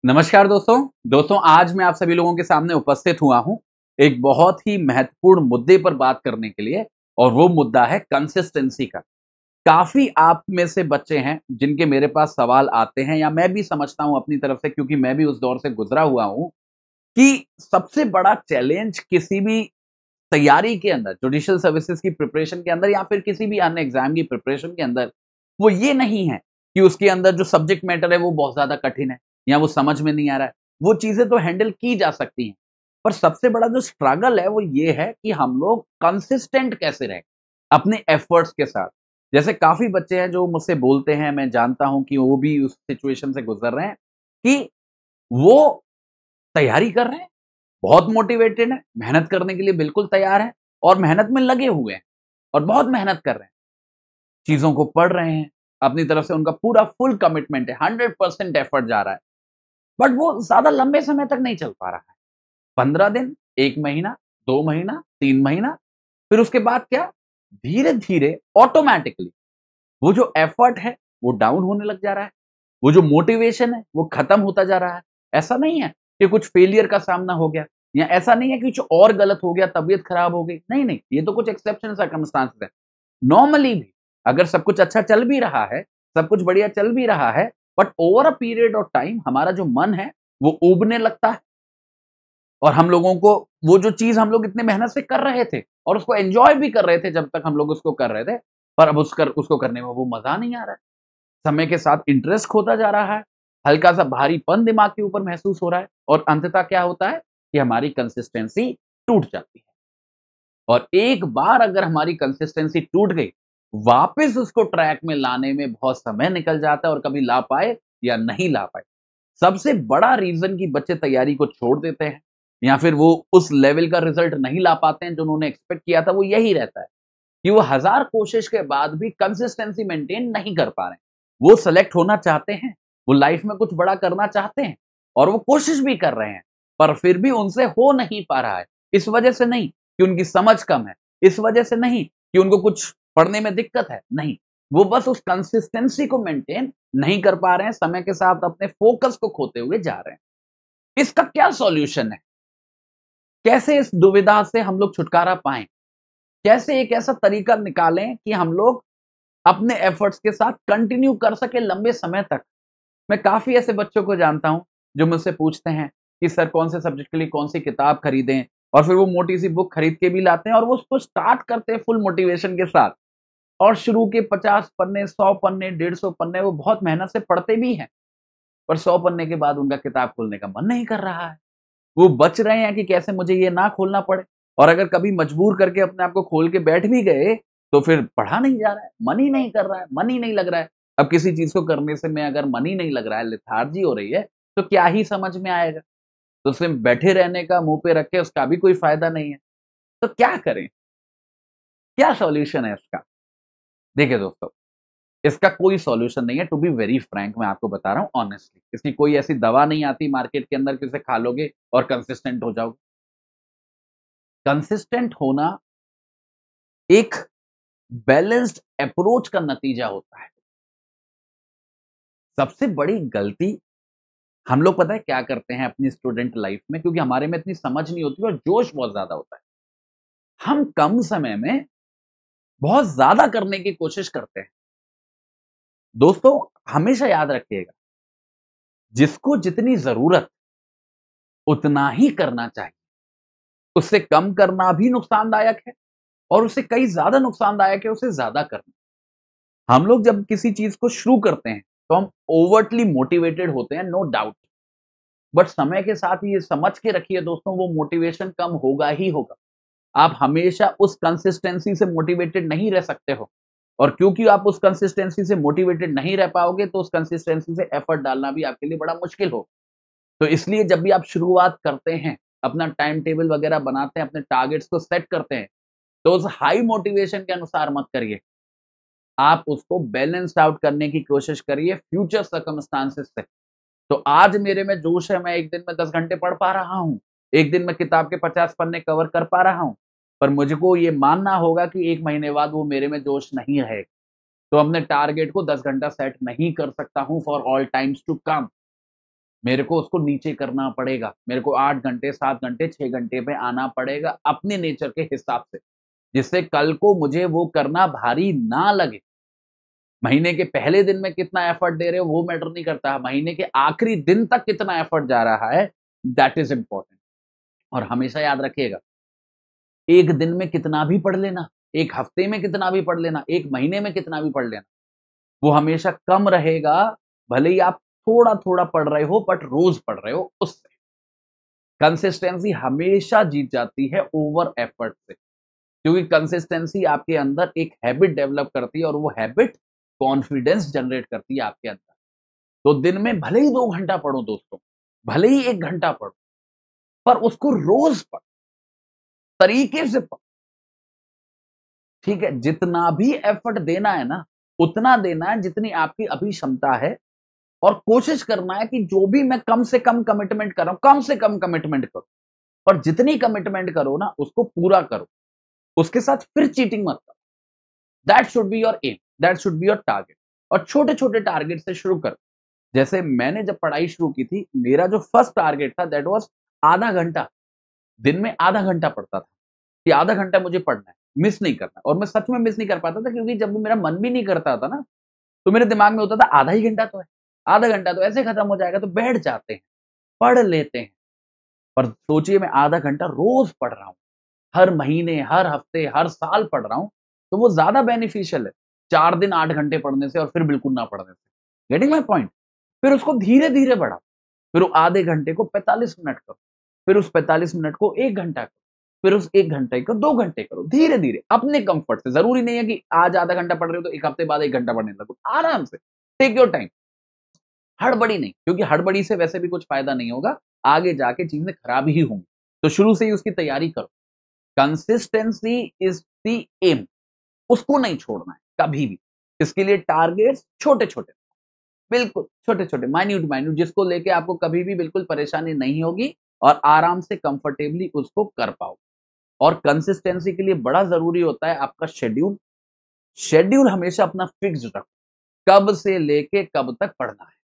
नमस्कार दोस्तों आज मैं आप सभी लोगों के सामने उपस्थित हुआ हूं एक बहुत ही महत्वपूर्ण मुद्दे पर बात करने के लिए। और वो मुद्दा है कंसिस्टेंसी का। काफी आप में से बच्चे हैं जिनके मेरे पास सवाल आते हैं, या मैं भी समझता हूं अपनी तरफ से, क्योंकि मैं भी उस दौर से गुजरा हुआ हूं कि सबसे बड़ा चैलेंज किसी भी तैयारी के अंदर, जुडिशियल सर्विसेज की प्रिपरेशन के अंदर, या फिर किसी भी अन्य एग्जाम की प्रिपरेशन के अंदर, वो ये नहीं है कि उसके अंदर जो सब्जेक्ट मैटर है वो बहुत ज्यादा कठिन है या वो समझ में नहीं आ रहा है। वो चीजें तो हैंडल की जा सकती हैं, पर सबसे बड़ा जो स्ट्रगल है वो ये है कि हम लोग कंसिस्टेंट कैसे रहें अपने एफर्ट्स के साथ। जैसे काफी बच्चे हैं जो मुझसे बोलते हैं, मैं जानता हूं कि वो भी उस सिचुएशन से गुजर रहे हैं कि वो तैयारी कर रहे हैं, बहुत मोटिवेटेड है, मेहनत करने के लिए बिल्कुल तैयार है और मेहनत में लगे हुए हैं और बहुत मेहनत कर रहे हैं, चीज़ों को पढ़ रहे हैं, अपनी तरफ से उनका पूरा फुल कमिटमेंट है, 100% एफर्ट जा रहा है, बट वो ज़्यादा लंबे समय तक नहीं चल पा रहा है। 15 दिन, 1 महीना, 2 महीना, 3 महीना, फिर उसके बाद क्या? धीरे-धीरे ऑटोमैटिकली वो जो एफर्ट है, वो डाउन होने लग जा रहा है, वो जो मोटिवेशन है, वो खत्म होता जा रहा है। ऐसा नहीं है कि कुछ फेलियर का सामना हो गया, या ऐसा नहीं है कि कुछ और गलत हो गया, तबीयत खराब हो गई। नहीं, ये तो कुछ एक्सेप्शनल सर्कमस्टांसेस है। नॉर्मली भी अगर सब कुछ अच्छा चल भी रहा है, सब कुछ बढ़िया चल भी रहा है, but over a period of time हमारा जो मन है, वो ऊबने लगता है। और हम लोगों को वो जो चीज़ हम लोग इतने मेहनत से कर रहे थे और उसको एन्जॉय भी कर रहे थे जब तक हम लोग उसको कर रहे थे, पर अब उसको करने में वो मज़ा नहीं आ रहा है। समय के साथ इंटरेस्ट खोता जा रहा है, हल्का-सा भारीपन दिमाग के ऊपर महसूस हो रहा है, और अंततः क्या होता है कि हमारी कंसिस्टेंसी टूट जाती है। और एक बार अगर हमारी कंसिस्टेंसी टूट गई, वापस उसको ट्रैक में लाने में बहुत समय निकल जाता है, और कभी ला पाए या नहीं ला पाए। सबसे बड़ा रीज़न कि बच्चे तैयारी को छोड़ देते हैं या फिर वो उस लेवल का रिज़ल्ट नहीं ला पाते हैं जो उन्होंने एक्सपेक्ट किया था, वो यही रहता है कि वो हज़ार कोशिश के बाद भी कंसिस्टेंसी मेंटेन नहीं कर पा रहे हैं। वो सेलेक्ट होना चाहते हैं, वो लाइफ में कुछ बड़ा करना चाहते हैं और वो कोशिश भी कर रहे हैं, पर फिर भी उनसे हो नहीं पा रहा है। इस वजह से नहीं कि उनकी समझ कम है, इस वजह से नहीं कि उनको कुछ पढ़ने में दिक्कत है, नहीं। वो बस उस कंसिस्टेंसी को मेंटेन नहीं कर पा रहे हैं, समय के साथ अपने फोकस को खोते हुए जा रहे हैं। इसका क्या सॉल्यूशन है? कैसे इस दुविधा से हम लोग छुटकारा पाएँ? कैसे एक ऐसा तरीका निकालें कि हम लोग अपने एफर्ट्स के साथ कंटिन्यू कर सके लंबे समय तक। मैं काफ़ी ऐसे बच्चों को जानता हूँ, जो मुझसे पूछते हैं कि सर कौन से सब्जेक्ट के लिए कौन-सी किताब खरीदें? और फिर वो मोटी-सी बुक खरीद के भी लाते हैं और वो उसको स्टार्ट करते हैं फुल मोटिवेशन के साथ, और शुरू के 50 पन्ने, 100 पन्ने, 150 पन्ने वो बहुत मेहनत से पढ़ते भी हैं, पर 100 पन्ने के बाद उनका किताब खोलने का मन नहीं कर रहा है। वो बच रहे हैं कि कैसे मुझे ये ना खोलना पड़े, और अगर कभी मजबूर करके अपने आप को खोल के बैठ भी गए, तो फिर पढ़ा नहीं जा रहा है, मन ही नहीं कर रहा है, मन ही नहीं लग रहा है। अब किसी चीज़ को करने से में अगर मन ही नहीं लग रहा है, लेथार्जी हो रही है, तो क्या ही समझ में आएगा? तो सिर्फ़ बैठे रहने का, मुँह पे रख के उसका भी कोई फ़ायदा नहीं है। तो क्या करें? क्या सॉल्यूशन है इसका? देखिए दोस्तों, इसका कोई सॉल्यूशन नहीं है, टू बी वेरी फ्रैंक मैं आपको बता रहा हूँ ऑनेस्टली। इसकी कोई ऐसी दवा नहीं आती मार्केट के अंदर कि उसे खा लोगे और कंसिस्टेंट हो जाओगे। कंसिस्टेंट होना एक बैलेंस्ड अप्रोच का नतीजा होता है। सबसे बड़ी गलती हम लोग पता है क्या करते हैं अपनी स्टूडेंट लाइफ में, क्योंकि हमारे में इतनी समझ नहीं होती और जोश बहुत ज़्यादा होता है। हम कम समय में बहुत ज़्यादा करने की कोशिश करते हैं। दोस्तों, हमेशा याद रखिएगा, जिसको जितनी ज़रूरत उतना ही करना चाहिए। उससे कम करना भी नुकसानदायक है, और उससे कहीं ज़्यादा नुकसानदायक है उसे ज़्यादा करना। हम लोग जब किसी चीज़ को शुरू करते हैं, तो हम ओवरटली मोटिवेटेड होते हैं, नो डाउट। बट समय के साथ ये समझ के रखिए दोस्तों, वो मोटिवेशन कम होगा ही होगा। आप हमेशा उस कंसिस्टेंसी से मोटिवेटेड नहीं रह सकते हो, और क्योंकि आप उस कंसिस्टेंसी से मोटिवेटेड नहीं रह पाओगे, तो उस कंसिस्टेंसी से एफर्ट डालना भी आपके लिए बड़ा मुश्किल हो। तो इसलिए जब भी आप शुरुआत करते हैं, अपना टाइम टेबल वगैरह बनाते हैं, अपने टारगेट्स को सेट करते हैं, तो उस हाई मोटिवेशन के अनुसार मत करिए। आप उसको बैलेंस्ड आउट करने की कोशिश करिए फ्यूचर सर्कमस्टांसेस से। तो आज मेरे में जोश है, मैं एक दिन में 10 घंटे पढ़ पा रहा हूँ, एक दिन में किताब के 50 पन्ने कवर कर पा रहा हूँ, पर मुझको ये मानना होगा कि 1 महीने बाद वो मेरे में जोश नहीं रहेगा। तो अपने टारगेट को 10 घंटा सेट नहीं कर सकता हूँ for all times to come. मेरे को उसको नीचे करना पड़ेगा, मेरे को 8 घंटे, 7 घंटे, 6 घंटे पे आना पड़ेगा अपने नेचर के हिसाब से, जिससे कल को मुझे वो करना भारी ना लगे। महीने के पहले दिन में कितना एफर्ट दे रहे हो वो मैटर नहीं करता, महीने के आखिरी दिन तक कितना एफर्ट जा रहा है, दैट इज़ इम्पोर्टेंट। और हमेशा याद रखिएगा, एक दिन में कितना भी पढ़ लेना, एक हफ्ते में कितना भी पढ़ लेना, एक महीने में कितना भी पढ़ लेना, वो हमेशा कम रहेगा, भले ही आप थोड़ा-थोड़ा पढ़ रहे हो बट रोज़ पढ़ रहे हो उससे। कंसिस्टेंसी हमेशा जीत जाती है ओवर एफर्ट से, क्योंकि कंसिस्टेंसी आपके अंदर एक हैबिट डेवलप करती है और वो हैबिट कॉन्फिडेंस जनरेट करती है आपके अंदर। तो दिन में भले ही 2 घंटा पढ़ो दोस्तों, भले ही 1 घंटा पढ़ो, पर उसको रोज़ पढ़ो, तरीके से पढ़ो, ठीक है? जितना भी एफर्ट देना है ना, उतना देना है जितनी आपकी अभी क्षमता है और कोशिश करना है कि जो भी मैं कम से कम कमिटमेंट कर रहा हूँ, कम से कम कमिटमेंट करो। और जितनी कमिटमेंट करो ना, उसको पूरा करो। उसके साथ फिर चीटिंग मत करो। That should be your aim, that should be your target. और छोटे-छोटे टारगेट से शुरू करो। जैसे मैंने जब पढ़ाई शुरू की थी, मेरा जो फर्स्ट टारगेट था दैट वाज़ आधा घंटा। दिन में आधा घंटा पढ़ता था, कि आधा घंटा मुझे पढ़ना है, मिस नहीं करना। और मैं सच में मिस नहीं कर पाता था, क्योंकि जब मेरा मन भी नहीं करता था ना, तो मेरे दिमाग में होता था आधा ही घंटा तो है, आधा घंटा तो ऐसे खत्म हो जाएगा, तो बैठ जाते हैं, पढ़ लेते हैं। पर सोचिए मैं आधा घंटा रोज़ पढ़ रहा हूँ, हर महीने, हर हफ्ते, हर साल पढ़ रहा हूँ, तो वो ज़्यादा बेनिफिशियल है, 4 दिन 8 घंटे पढ़ने से और फिर बिल्कुल ना पढ़ने से। Getting my point? फिर उसको धीरे-धीरे बढ़ाओ, फिर वो आधे घंटे को 45 मिनट करो, फिर उस 45 मिनट को 1 घंटा करो, फिर उस 1 घंटे को 2 घंटे करो, धीरे-धीरे अपने कम्फर्ट से। ज़रूरी नहीं है कि आज आधा घंटा पढ़ रहे हो तो 1 हफ्ते बाद 1 घंटा पढ़ने लगो, आराम से, टेक योर टाइम। हड़बड़ी नहीं, क्योंकि हड़बड़ी से वैसे भी कुछ फ़ायदा नहीं होगा, आगे जाके चीज़ें खराब ही होंगी। तो शुरू से ही उसकी तैयारी करो। कंसिस्टेंसी इज़ द एम, उसको नहीं छोड़ना है कभी भी। इसके लिए टारगेट्स छोटे-छोटे, बिल्कुल छोटे-छोटे, माइन्यूट-माइन्यूट, जिसको लेके आपको कभी भी बिल्कुल परेशानी नहीं होगी और आराम से कंफर्टेबली उसको कर पाओगे। और कंसिस्टेंसी के लिए बड़ा ज़रूरी होता है आपका शेड्यूल। शेड्यूल हमेशा अपना फिक्स्ड रखो, कब से लेके कब तक पढ़ना है।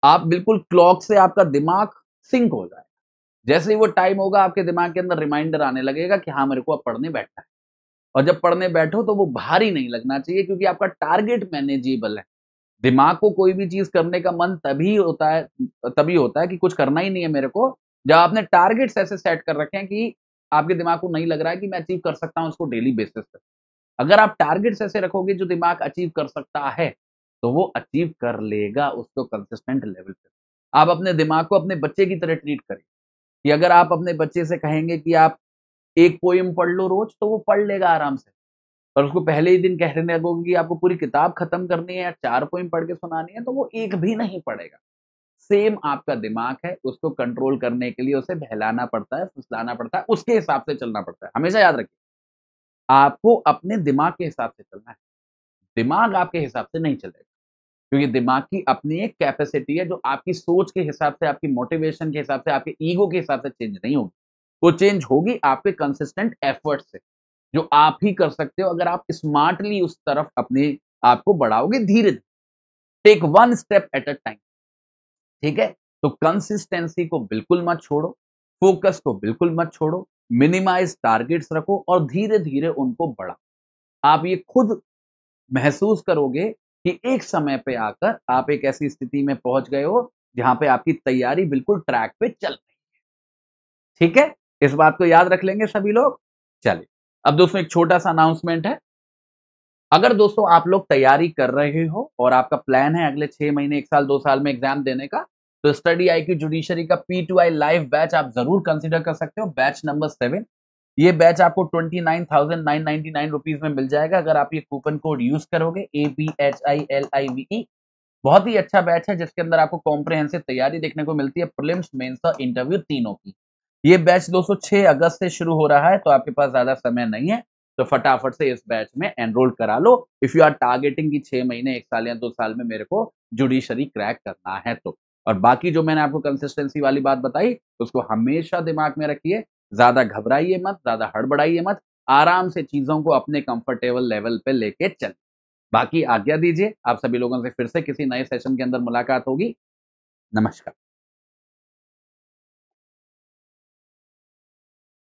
आप बिल्कुल क्लॉक से आपका दिमाग सिंक हो जाए। जैसे ही वो टाइम होगा, आपके दिमाग के अंदर रिमाइंडर आने लगेगा कि हाँ, मेरे को अब पढ़ने बैठना है। और जब पढ़ने बैठो तो वो भारी नहीं लगना चाहिए, क्योंकि आपका टारगेट मैनेजेबल है। दिमाग को कोई भी चीज़ करने का मन तभी होता है कि कुछ करना ही नहीं है मेरे को, जब आपने टारगेट्स ऐसे सेट कर रखे हैं कि आपके दिमाग को नहीं लग रहा है कि मैं अचीव कर सकता हूँ उसको डेली बेसिस पे। अगर आप टारगेट्स ऐसे रखोगे जो दिमाग अचीव कर सकता है, तो वो अचीव कर लेगा उसको कंसिस्टेंट लेवल पे। आप अपने दिमाग को अपने बच्चे की तरह ट्रीट करिए, कि अगर आप अपने बच्चे से कहेंगे कि आप एक पोएम पढ़ लो रोज़, तो वो पढ़ लेगा आराम से। और उसको पहले ही दिन कहने लगोगे कि आपको पूरी किताब खत्म करनी है या 4 पोएम पढ़ के सुनानी है, तो वो एक भी नहीं पढ़ेगा। सेम आपका दिमाग है, उसको कंट्रोल करने के लिए उसे बहलाना पड़ता है, फुसलाना पड़ता है, उसके हिसाब से चलना पड़ता है। हमेशा याद रखिए, आपको अपने दिमाग के हिसाब से चलना है, दिमाग आपके हिसाब से नहीं चलेगा। क्योंकि दिमाग की अपनी एक कैपेसिटी है जो आपकी सोच के हिसाब से, आपकी मोटिवेशन के हिसाब से, आपके ईगो के हिसाब से चेंज नहीं होगी। वो चेंज होगी आपके कंसिस्टेंट एफर्ट से, जो आप ही कर सकते हो अगर आप स्मार्टली उस तरफ अपने आप को बढ़ाओगे धीरे-धीरे। Take one step at a time, ठीक है? तो कंसिस्टेंसी को बिल्कुल मत छोड़ो, फोकस को बिल्कुल मत छोड़ो, मिनिमाइज़ टारगेट्स रखो और धीरे-धीरे उनको बढ़ाओ। आप ये खुद महसूस करोगे कि एक समय पे आकर आप एक ऐसी स्थिति में पहुंच गए हो जहां पे आपकी तैयारी बिल्कुल ट्रैक पे चल रही है। ठीक है? इस बात को याद रख लेंगे सभी लोग। चलिए, अब दोस्तों एक छोटा सा अनाउंसमेंट है। अगर दोस्तों आप लोग तैयारी कर रहे हो और आपका प्लान है अगले 6 महीने, 1 साल, 2 साल में एग्जाम देने का, तो स्टडी आईक्यू जुडिशरी का P2I लाइव बैच आप जरूर कंसीडर कर सकते हो, बैच नंबर 7। ये बैच आपको 29,999 रुपीज में मिल जाएगा अगर आप ये कूपन कोड यूज करोगे, APHILIVE। बहुत ही अच्छा बैच है जिसके अंदर आपको कॉम्प्रिहेंसिव तैयारी देखने को मिलती है, प्रीलिम्स, मेंस और इंटरव्यू तीनों की। ये बैच दोस्तों 6 अगस्त से शुरू हो रहा है, तो आपके पास ज्यादा समय नहीं है, तो फटाफट से इस बैच में एनरोल करा लो। इफ यू आर टारगेटिंग कि 6 महीने, 1 साल या 2 साल में मेरे को जुडिशरी क्रैक करना है तो। और बाकी जो मैंने आपको कंसिस्टेंसी वाली बात बताई, उसको हमेशा दिमाग में रखिए। ज्यादा घबराइए मत, ज्यादा हड़बड़ाइए मत, आराम से चीजों को अपने कंफर्टेबल लेवल पे लेके चलिए। बाकी आज्ञा दीजिए, आप सभी लोगों से फिर से किसी नए सेशन के अंदर मुलाकात होगी। नमस्कार।